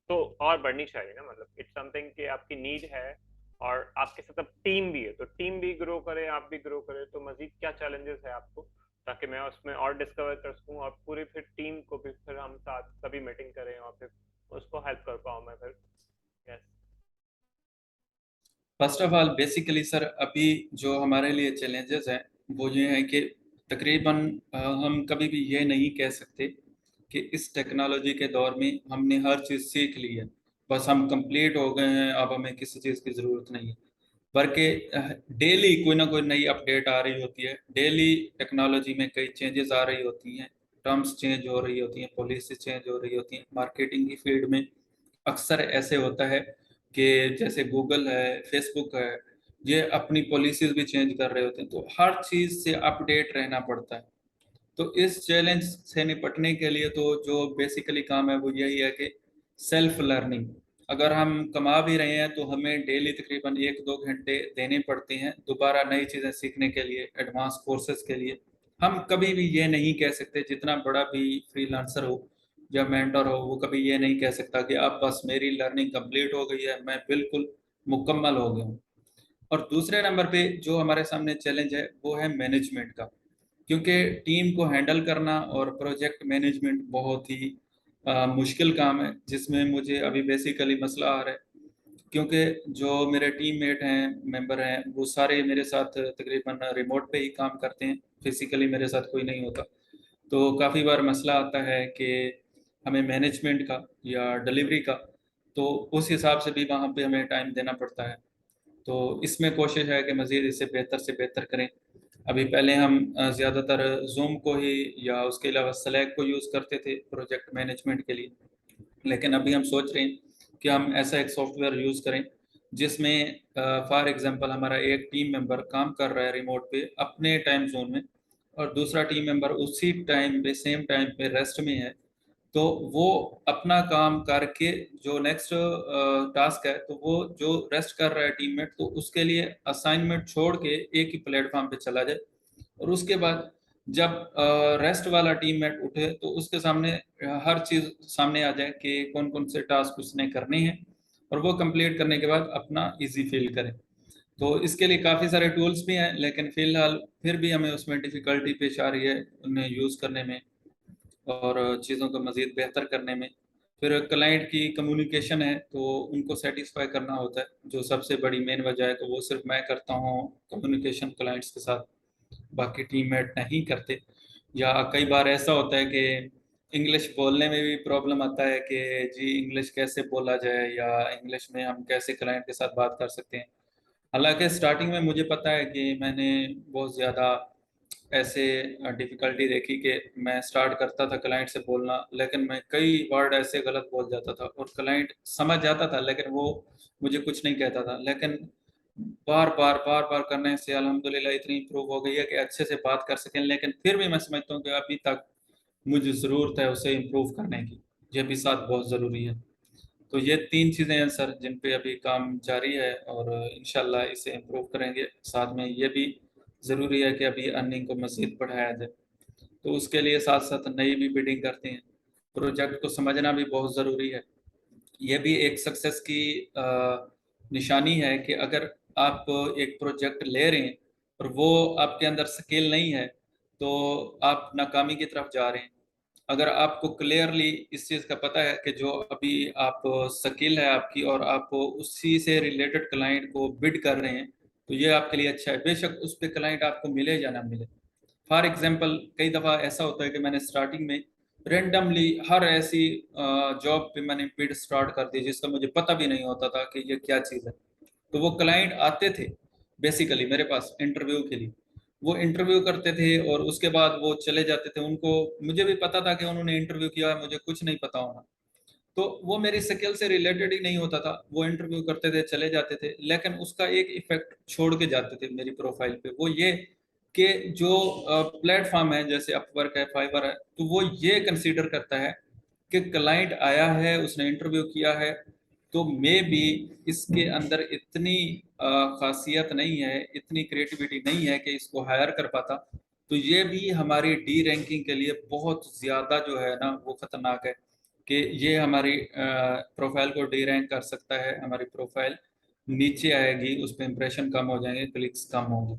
तो और बढ़नी चाहिए ना, मतलब इट्स समथिंग कि आपकी नीड है और आपके साथ अब टीम भी है, तो टीम भी ग्रो करे, आप भी ग्रो करे, तो मज़ीद क्या चैलेंजेस है आपको, ताकि मैं उसमें और डिस्कवर कर सकूँ और पूरी फिर टीम को भी फिर हम साथ कभी मीटिंग करें और फिर उसको हेल्प कर पाऊँ मैं फिर। Yes. First of all basically sir, अभी जो हमारे लिए चैलेंजेस हैं वो ये हैं कि तकरीबन हम कभी भी ये नहीं कह सकते कि इस टेक्नोलॉजी के दौर में हमने हर चीज़ सीख ली है, बस हम कंप्लीट हो गए हैं, अब हमें किसी चीज़ की ज़रूरत नहीं है। बल्कि डेली कोई ना कोई नई अपडेट आ रही होती है, डेली टेक्नोलॉजी में कई चेंजेस आ रही होती हैं, टर्म्स चेंज हो रही होती हैं, पॉलिसी चेंज हो रही होती हैं। मार्केटिंग की फील्ड में अक्सर ऐसे होता है कि जैसे गूगल है, फेसबुक है, ये अपनी पॉलिसीज भी चेंज कर रहे होते हैं, तो हर चीज़ से अपडेट रहना पड़ता है। तो इस चैलेंज से निपटने के लिए तो जो बेसिकली काम है वो यही है कि सेल्फ लर्निंग। अगर हम कमा भी रहे हैं तो हमें डेली तकरीबन 1-2 घंटे देने पड़ते हैं दोबारा नई चीज़ें सीखने के लिए, एडवांस कोर्सेज के लिए। हम कभी भी ये नहीं कह सकते, जितना बड़ा भी फ्रीलांसर हो या मेंटर हो, वो कभी ये नहीं कह सकता कि अब बस मेरी लर्निंग कंप्लीट हो गई है, मैं बिल्कुल मुकम्मल हो गया हूँ। और दूसरे नंबर पे जो हमारे सामने चैलेंज है वो है मैनेजमेंट का, क्योंकि टीम को हैंडल करना और प्रोजेक्ट मैनेजमेंट बहुत ही मुश्किल काम है, जिसमें मुझे अभी बेसिकली मसला आ रहा है। क्योंकि जो मेरे टीममेट हैं, मेंबर हैं, वो सारे मेरे साथ तकरीबन रिमोट पे ही काम करते हैं, फिजिकली मेरे साथ कोई नहीं होता। तो काफ़ी बार मसला आता है कि हमें मैनेजमेंट का या डिलीवरी का, तो उस हिसाब से भी वहाँ पे हमें टाइम देना पड़ता है। तो इसमें कोशिश है कि मज़ीद इसे बेहतर से बेहतर करें। अभी पहले हम ज़्यादातर ज़ूम को ही या उसके अलावा स्लैक को यूज़ करते थे प्रोजेक्ट मैनेजमेंट के लिए, लेकिन अभी हम सोच रहे हैं कि हम ऐसा एक सॉफ्टवेयर यूज़ करें जिसमें फॉर एग्जांपल हमारा एक टीम मेंबर काम कर रहा है रिमोट पे अपने टाइम जोन में, और दूसरा टीम मेंबर उसी टाइम पे सेम टाइम पे रेस्ट में है। तो वो अपना काम करके जो नेक्स्ट टास्क है, तो वो जो रेस्ट कर रहा है टीममेट, तो उसके लिए असाइनमेंट छोड़ के एक ही प्लेटफॉर्म पे चला जाए, और उसके बाद जब रेस्ट वाला टीममेट उठे तो उसके सामने हर चीज़ सामने आ जाए कि कौन कौन से टास्क उसने करने हैं, और वो कंप्लीट करने के बाद अपना इजी फील करें। तो इसके लिए काफ़ी सारे टूल्स भी हैं, लेकिन फ़िलहाल फिर भी हमें उसमें डिफ़िकल्टी पेश आ रही है उन्हें यूज़ करने में और चीज़ों को मज़ीद बेहतर करने में। फिर क्लाइंट की कम्युनिकेशन है, तो उनको सेटिस्फाई करना होता है, जो सबसे बड़ी मेन वजह है, तो वो सिर्फ मैं करता हूँ कम्युनिकेशन क्लाइंट्स के साथ, बाकी टीममेट नहीं करते। या कई बार ऐसा होता है कि इंग्लिश बोलने में भी प्रॉब्लम आता है कि जी इंग्लिश कैसे बोला जाए या इंग्लिश में हम कैसे क्लाइंट के साथ बात कर सकते हैं। हालांकि स्टार्टिंग में मुझे पता है कि मैंने बहुत ज़्यादा ऐसे डिफ़िकल्टी देखी कि मैं स्टार्ट करता था क्लाइंट से बोलना, लेकिन मैं कई वर्ड ऐसे गलत बोल जाता था और क्लाइंट समझ जाता था, लेकिन वो मुझे कुछ नहीं कहता था। लेकिन बार बार करने से अल्हम्दुलिल्लाह इतनी इम्प्रूव हो गई है कि अच्छे से बात कर सकें, लेकिन फिर भी मैं समझता हूँ कि अभी तक मुझे ज़रूरत है उसे इम्प्रूव करने की। ये भी साथ बहुत ज़रूरी है। तो ये 3 चीज़ें हैं सर, जिन पे अभी काम जारी है और इंशाल्लाह इसे इम्प्रूव करेंगे। साथ में ये भी ज़रूरी है कि अभी अर्निंग को मज़ीद बढ़ाया जाए, तो उसके लिए साथ-साथ नई भी बिल्डिंग करते हैं। प्रोजेक्ट को समझना भी बहुत ज़रूरी है। ये भी एक सक्सेस की निशानी है कि अगर आप एक प्रोजेक्ट ले रहे हैं और वो आपके अंदर स्किल नहीं है, तो आप नाकामी की तरफ जा रहे हैं। अगर आपको क्लियरली इस चीज़ का पता है कि जो अभी आप स्किल है आपकी और आप उसी से रिलेटेड क्लाइंट को बिड कर रहे हैं, तो ये आपके लिए अच्छा है, बेशक उस पे क्लाइंट आपको मिले या ना मिले। फॉर एग्जांपल कई दफ़ा ऐसा होता है कि मैंने स्टार्टिंग में रैंडमली हर ऐसी जॉब पे मैंने बिड स्टार्ट कर दी जिसका मुझे पता भी नहीं होता था कि ये क्या चीज़ है। तो वो क्लाइंट आते थे बेसिकली मेरे पास इंटरव्यू के लिए, वो इंटरव्यू करते थे और उसके बाद वो चले जाते थे। उनको मुझे भी पता था कि उन्होंने इंटरव्यू किया है, मुझे कुछ नहीं पता होना। तो वो मेरी स्किल से रिलेटेड ही नहीं होता था, वो इंटरव्यू करते थे चले जाते थे, लेकिन उसका एक इफेक्ट छोड़ के जाते थे मेरी प्रोफाइल पे, वो ये कि जो प्लेटफॉर्म है जैसे अपवर्क है, फाइवर है, तो वो ये कंसीडर करता है कि क्लाइंट आया है, उसने इंटरव्यू किया है, तो मे भी इसके अंदर इतनी खासियत नहीं है, इतनी क्रिएटिविटी नहीं है कि इसको हायर कर पाता। तो ये भी हमारी डी रैंकिंग के लिए बहुत ज़्यादा जो है ना वो खतरनाक है कि ये हमारी प्रोफाइल को डी रैंक कर सकता है, हमारी प्रोफाइल नीचे आएगी, उस पर इंप्रेशन कम हो जाएंगे, क्लिक्स कम होंगे।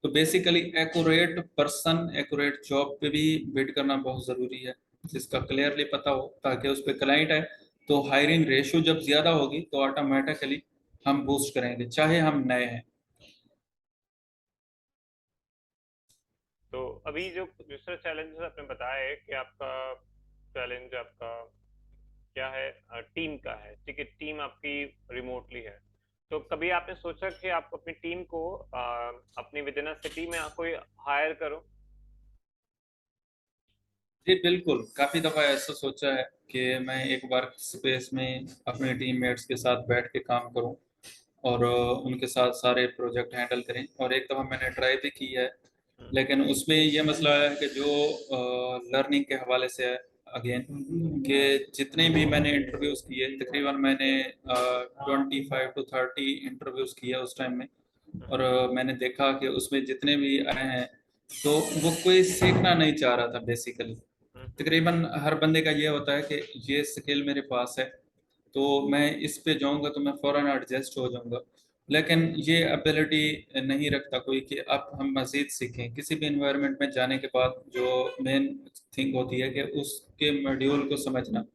तो basically accurate person accurate job पे भी बिड करना बहुत ज़रूरी है, जिसका क्लियरली पता हो, ताकि उस पर क्लाइंट है तो हायरिंग रेशियो जब ज़्यादा होगी तो ऑटोमेटिकली हम बूस्ट करेंगे, चाहे हम नए हैं। तो अभी जो दूसरा चैलेंज आपने बताया है कि आपका चैलेंज आपका क्या है, टीम का है, ठीक है, टीम आपकी रिमोटली है। तो कभी आपने सोचा कि आप अपनी टीम को अपनी विद इन सिटी में कोई हायर करो? जी बिल्कुल, काफ़ी दफ़ा ऐसा सोचा है कि मैं एक वर्क स्पेस में अपने टीममेट्स के साथ बैठ के काम करूं और उनके साथ सारे प्रोजेक्ट हैंडल करें। और एक दफ़ा मैंने ट्राई भी की है, लेकिन उसमें ये मसला है कि जो लर्निंग के हवाले से है अगेन, कि जितने भी मैंने इंटरव्यूज़ किए, तकरीबन मैंने 25 to 30 इंटरव्यूज़ किए उस टाइम में। और मैंने देखा कि उसमें जितने भी आए हैं तो वो कोई सीखना नहीं चाह रहा था बेसिकली। तकरीबन हर बंदे का ये होता है कि ये स्किल मेरे पास है तो मैं इस पे जाऊंगा तो मैं फ़ौरन एडजस्ट हो जाऊंगा, लेकिन ये एबिलिटी नहीं रखता कोई कि अब हम मज़ीद सीखें। किसी भी इन्वायरमेंट में जाने के बाद जो मेन थिंग होती है कि उसके मॉड्यूल को समझना।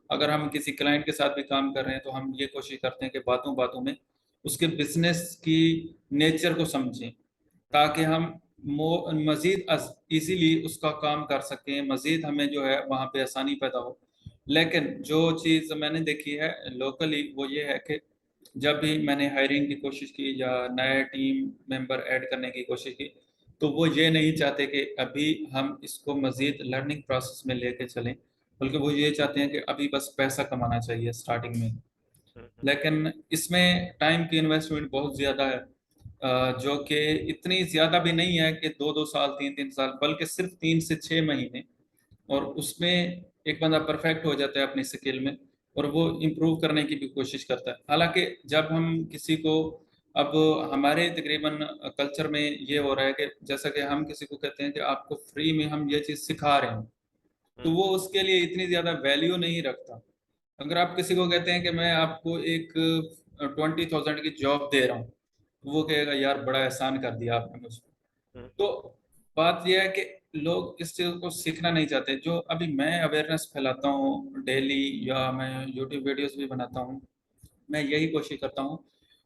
अगर हम किसी क्लाइंट के साथ भी काम कर रहे हैं तो हम ये कोशिश करते हैं कि बातों बातों में उसके बिजनेस की नेचर को समझें, ताकि हम मज़ीद इजीली उसका काम कर सकें, मज़ीद हमें जो है वहाँ पे आसानी पैदा हो। लेकिन जो चीज़ मैंने देखी है लोकली वो ये है कि जब भी मैंने हायरिंग की कोशिश की या नए टीम मेंबर ऐड करने की कोशिश की, तो वो ये नहीं चाहते कि अभी हम इसको मज़ीद लर्निंग प्रोसेस में लेके चलें, बल्कि वो ये चाहते हैं कि अभी बस पैसा कमाना चाहिए स्टार्टिंग में। लेकिन इसमें टाइम की इन्वेस्टमेंट बहुत ज़्यादा है, जो कि इतनी ज़्यादा भी नहीं है कि 2-2 साल 3-3 साल, बल्कि सिर्फ 3 से 6 महीने, और उसमें एक बंदा परफेक्ट हो जाता है अपनी स्किल में और वो इम्प्रूव करने की भी कोशिश करता है। हालांकि जब हम किसी को, अब हमारे तकरीबन कल्चर में ये हो रहा है कि जैसा कि हम किसी को कहते हैं कि आपको फ्री में हम ये चीज़ सिखा रहे हैं, तो वो उसके लिए इतनी ज़्यादा वैल्यू नहीं रखता। अगर आप किसी को कहते हैं कि मैं आपको एक 20,000 की जॉब दे रहा हूँ, तो वो कहेगा यार बड़ा एहसान कर दिया आपने मुझ पे। तो बात यह है कि लोग इस चीज़ को सीखना नहीं चाहते। जो अभी मैं अवेयरनेस फैलाता हूँ डेली, या मैं यूट्यूब वीडियोस भी बनाता हूँ, मैं यही कोशिश करता हूँ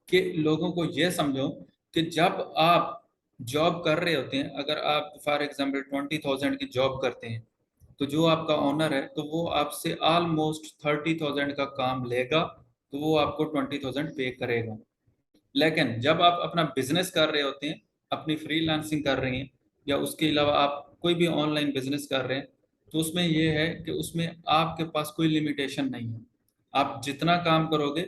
कि लोगों को ये समझो कि जब आप जॉब कर रहे होते हैं, अगर आप फॉर एग्जांपल 20,000 की जॉब करते हैं, तो जो आपका ओनर है तो वो आपसे ऑलमोस्ट 30,000 का काम लेगा, तो वो आपको 20,000 पे करेगा। लेकिन जब आप अपना बिजनेस कर रहे होते हैं, अपनी फ्रीलांसिंग कर रहे हैं, या उसके अलावा आप कोई भी ऑनलाइन बिजनेस कर रहे हैं, तो उसमें ये है कि उसमें आपके पास कोई लिमिटेशन नहीं है। आप जितना काम करोगे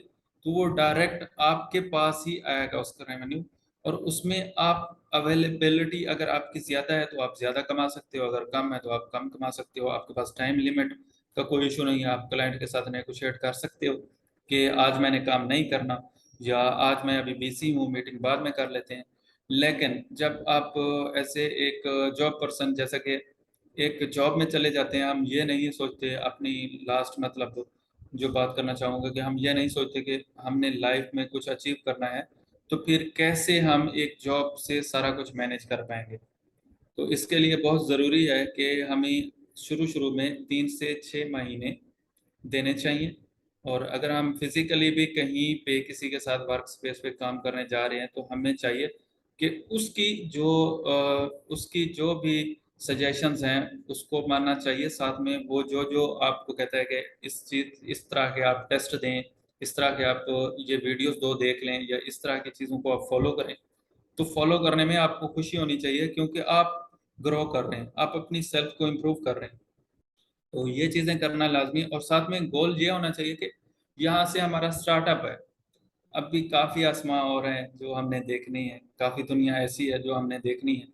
तो वो डायरेक्ट आपके पास ही आएगा उसका रेवेन्यू। और उसमें आप अवेलेबिलिटी अगर आपकी ज़्यादा है तो आप ज़्यादा कमा सकते हो, अगर कम है तो आप कम कमा सकते हो। आपके पास टाइम लिमिट का कोई इशू नहीं है, आप क्लाइंट के साथ नेगोशिएट कर सकते हो कि आज मैंने काम नहीं करना, या आज मैं अभी बिजी हूँ, मीटिंग बाद में कर लेते हैं। लेकिन जब आप ऐसे एक जॉब पर्सन, जैसा कि एक जॉब में चले जाते हैं, हम ये नहीं सोचते अपनी लास्ट, मतलब जो बात करना चाहूँगा कि हम ये नहीं सोचते कि हमने लाइफ में कुछ अचीव करना है, तो फिर कैसे हम एक जॉब से सारा कुछ मैनेज कर पाएंगे। तो इसके लिए बहुत ज़रूरी है कि हमें शुरू शुरू में 3 से 6 महीने देने चाहिए। और अगर हम फिजिकली भी कहीं पे किसी के साथ वर्क स्पेस पे काम करने जा रहे हैं तो हमें चाहिए कि उसकी जो भी सजेशंस हैं उसको मानना चाहिए। साथ में वो जो जो आपको कहता है कि इस तरह के आप टेस्ट दें, इस तरह के आप ये वीडियोस दो देख लें, या इस तरह की चीज़ों को आप फॉलो करें, तो फॉलो करने में आपको खुशी होनी चाहिए, क्योंकि आप ग्रो कर रहे हैं, आप अपनी सेल्फ को इम्प्रूव कर रहे हैं। तो ये चीज़ें करना लाजमी है। और साथ में गोल ये होना चाहिए कि यहाँ से हमारा स्टार्टअप है, अब भी काफ़ी आसमां और हैं जो हमने देखनी है, काफ़ी दुनिया ऐसी है जो हमने देखनी है।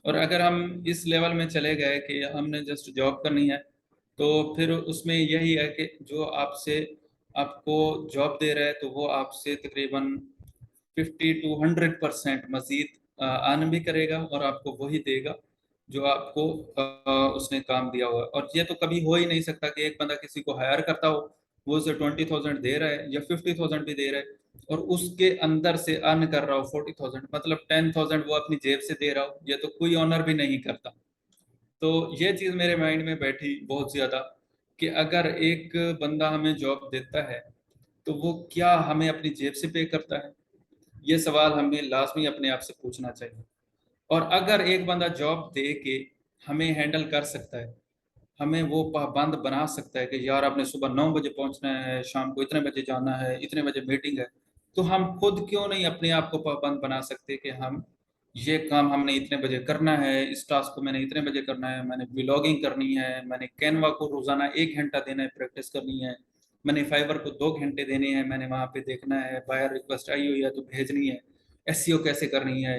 और अगर हम इस लेवल में चले गए कि हमने जस्ट जॉब करनी है, तो फिर उसमें यही है कि जो आपसे आपको जॉब दे रहा है तो वो आपसे तकरीबन 50 to 100% मजीद अर्न भी करेगा और आपको वही देगा जो आपको उसने काम दिया हुआ है। और ये तो कभी हो ही नहीं सकता कि एक बंदा किसी को हायर करता हो, वो उसे 20,000 दे रहा है या 50,000 भी दे रहा है और उसके अंदर से अर्न कर रहा हो 40,000, मतलब 10,000 वो अपनी जेब से दे रहा हो, ये तो कोई ऑनर भी नहीं करता। तो ये चीज मेरे माइंड में बैठी बहुत ज्यादा कि अगर एक बंदा हमें जॉब देता है तो वो क्या हमें अपनी जेब से पे करता है? ये सवाल हमें लाजमी अपने आप से पूछना चाहिए। और अगर एक बंदा जॉब दे के हमें हैंडल कर सकता है, हमें वो पाबंद बना सकता है कि यार आपने सुबह 9 बजे पहुंचना है, शाम को इतने बजे जाना है, इतने बजे मीटिंग है, तो हम खुद क्यों नहीं अपने आप को पाबंद बना सकते कि हम ये काम हमने इतने बजे करना है, इस टास्क को मैंने इतने बजे करना है, मैंने ब्लॉगिंग करनी है, मैंने कैनवा को रोजाना 1 घंटा देना है, प्रैक्टिस करनी है, मैंने फाइवर को 2 घंटे देने हैं, मैंने वहां पे देखना है, बायर रिक्वेस्ट आई हुई है तो भेजनी है, एसईओ कैसे करनी है,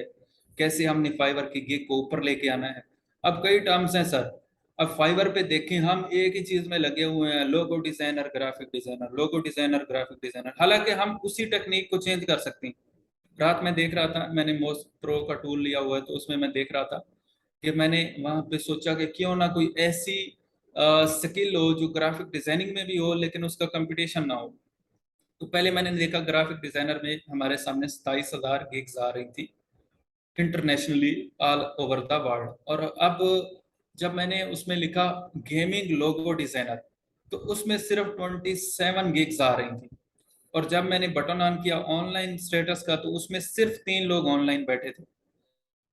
कैसे हमने फाइवर की गिग को ऊपर लेके आना है। अब कई टर्म्स हैं सर। अब फाइवर पे देखें हम एक ही चीज में लगे हुए हैं, लोगो डिजाइनर, ग्राफिक डिजाइनर, लोगो डिजाइनर, ग्राफिक डिजाइनर, हालांकि हम उसी टेक्निक को चेंज कर सकते हैं। रात में देख रहा था, मैंने मोस्ट प्रो का टूल लिया हुआ है तो उसमें मैं देख रहा था कि मैंने वहां पे सोचा कि क्यों ना कोई ऐसी स्किल हो जो ग्राफिक डिजाइनिंग में भी हो लेकिन उसका कंपटीशन ना हो। तो पहले मैंने देखा ग्राफिक डिजाइनर में हमारे सामने 27,000 गिग्स आ रही थी internationally, all over the world. और अब जब मैंने उसमें लिखा गेमिंग लोगो डिजाइनर तो उसमें सिर्फ 27 गिग्स आ रही थी। और जब मैंने बटन ऑन किया ऑनलाइन स्टेटस का तो उसमें सिर्फ 3 लोग ऑनलाइन बैठे थे।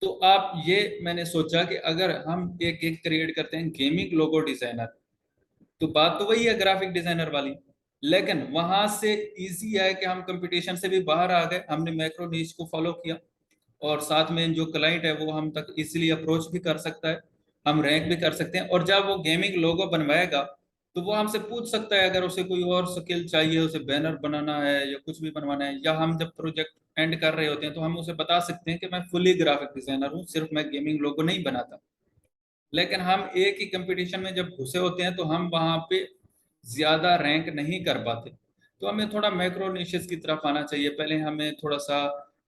तो आप ये मैंने सोचा कि अगर हम एक गिग क्रिएट करते हैं गेमिंग लोगो डिजाइनर, तो बात तो वही है ग्राफिक डिजाइनर वाली, लेकिन वहां से इजी है कि हम कंपटीशन से भी बाहर आ गए, हमने मैक्रो नीच को फॉलो किया और साथ में जो क्लाइंट है वो हम तक इजीली अप्रोच भी कर सकता है, हम रैंक भी कर सकते हैं। और जब वो गेमिंग लोगो बनवाएगा तो वो हमसे पूछ सकता है अगर उसे कोई और स्किल चाहिए, उसे बैनर बनाना है या कुछ भी बनवाना है, या हम जब प्रोजेक्ट एंड कर रहे होते हैं तो हम उसे बता सकते हैं कि मैं फुली ग्राफिक डिजाइनर हूँ, सिर्फ मैं गेमिंग लोगो नहीं बनाता। लेकिन हम एक ही कंपटीशन में जब घुसे होते हैं तो हम वहां पे ज्यादा रैंक नहीं कर पाते। तो हमें थोड़ा मैक्रो निशेस की तरफ आना चाहिए, पहले हमें थोड़ा सा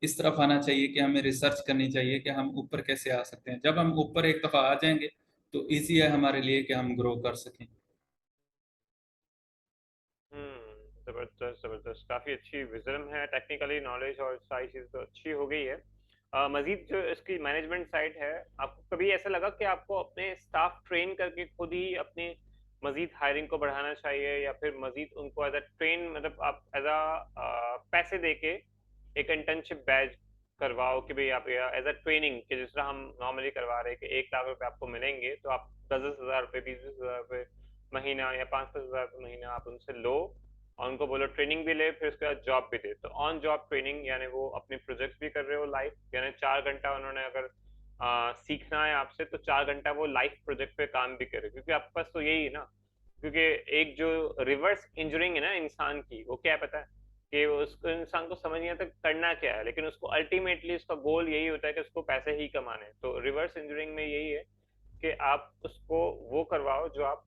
इस तरफ आना चाहिए कि हमें रिसर्च करनी चाहिए कि हम ऊपर कैसे आ सकते हैं। जब हम ऊपर एक दफा आ जाएंगे तो इजी है हमारे लिए कि हम ग्रो कर सकें। जबरदस्त जबरदस्त, काफ़ी अच्छी विजडम है, टेक्निकली नॉलेज और सारी चीज़ तो अच्छी हो गई है। मजीद जो इसकी मैनेजमेंट साइड है, आपको कभी ऐसा लगा कि आपको अपने स्टाफ ट्रेन करके खुद ही अपनी मजीद हायरिंग को बढ़ाना चाहिए, या फिर मजीद उनको एज अ ट्रेन, मतलब आप एज अ पैसे दे के एक इंटर्नशिप बैच करवाओ कि भाई आप एज अ ट्रेनिंग, कि जिस तरह हम नॉर्मली करवा रहे हैं कि 1 लाख रुपए आपको मिलेंगे तो आप 10-10 हज़ार रुपये, 20-20 हज़ार रुपये महीना या 5-5 हज़ार रुपये महीना आप उनसे लो, और उनको बोलो ट्रेनिंग भी ले, फिर उसके बाद जॉब भी दे। तो ऑन जॉब ट्रेनिंग यानी वो अपने प्रोजेक्ट्स भी कर रहे हो लाइव, यानी 4 घंटा उन्होंने अगर सीखना है आपसे तो 4 घंटा वो लाइव प्रोजेक्ट पे काम भी करे, क्योंकि आपके पास तो यही है ना। क्योंकि एक जो रिवर्स इंजरिंग है ना इंसान की, वो क्या है पता है, कि उसको इंसान को समझ नहीं आता करना क्या है, लेकिन उसको अल्टीमेटली उसका गोल यही होता है कि उसको पैसे ही कमाने हैं। तो रिवर्स इंजरिंग में यही है कि आप उसको वो करवाओ जो आप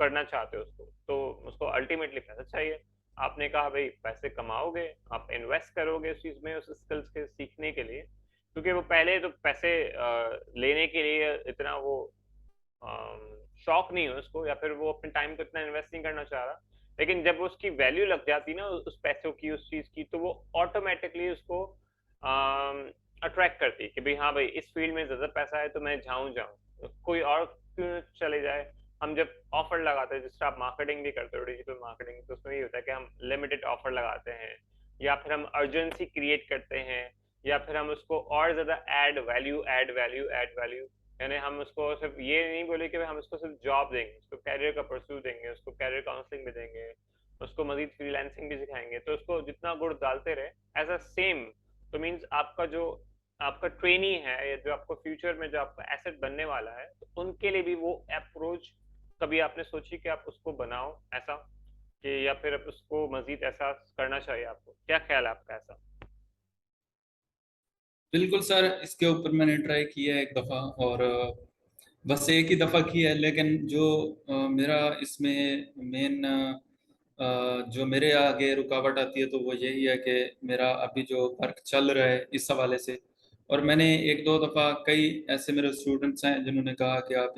करना चाहते हो उसको, तो उसको अल्टीमेटली पैसा चाहिए। आपने कहा भाई पैसे कमाओगे, आप इन्वेस्ट करोगे उस चीज में, उस स्किल्स के सीखने के लिए, क्योंकि वो पहले तो पैसे लेने के लिए इतना वो शौक नहीं है उसको, या फिर वो अपने टाइम को इतना इन्वेस्ट नहीं करना चाह रहा। लेकिन जब उसकी वैल्यू लग जाती ना उस पैसों की, उस चीज की, तो वो ऑटोमेटिकली उसको अट्रैक्ट करती है कि भाई हाँ भाई इस फील्ड में ज्यादा पैसा है तो मैं जाऊं कोई और क्यों चले जाए। हम जब ऑफर लगाते हैं, जिस आप मार्केटिंग भी करते हो, डिजिटल मार्केटिंग, तो उसमें ये होता है कि हम लिमिटेड ऑफर लगाते हैं, या फिर हम अर्जेंसी क्रिएट करते हैं, या फिर हम उसको और ज्यादा ऐड वैल्यू, यानी हम उसको सिर्फ ये नहीं बोले कि हम उसको सिर्फ जॉब देंगे, उसको कैरियर का परस्यू देंगे, उसको कैरियर काउंसलिंग भी देंगे, उसको मजीद फ्रीलांसिंग भी सिखाएंगे। तो उसको जितना गुड़ डालते रहे एज अ सेम, तो मीन्स आपका जो आपका ट्रेनी है या जो आपको फ्यूचर में जो आपका एसेट बनने वाला है, तो उनके लिए भी वो अप्रोच कभी आपने सोची कि आप उसको बनाओ ऐसा, कि या फिर आप उसको मजीद ऐसा करना चाहिए? आपको क्या ख्याल है आपका ऐसा? बिल्कुल सर, इसके ऊपर मैंने ट्राई किया है एक दफ़ा, और बस एक ही दफ़ा किया है, लेकिन जो मेरा इसमें मेन जो मेरे आगे रुकावट आती है तो वो यही है कि मेरा अभी जो वर्क चल रहा है इस हवाले से। और मैंने 1-2 दफ़ा कई ऐसे मेरे स्टूडेंट्स हैं जिन्होंने कहा कि आप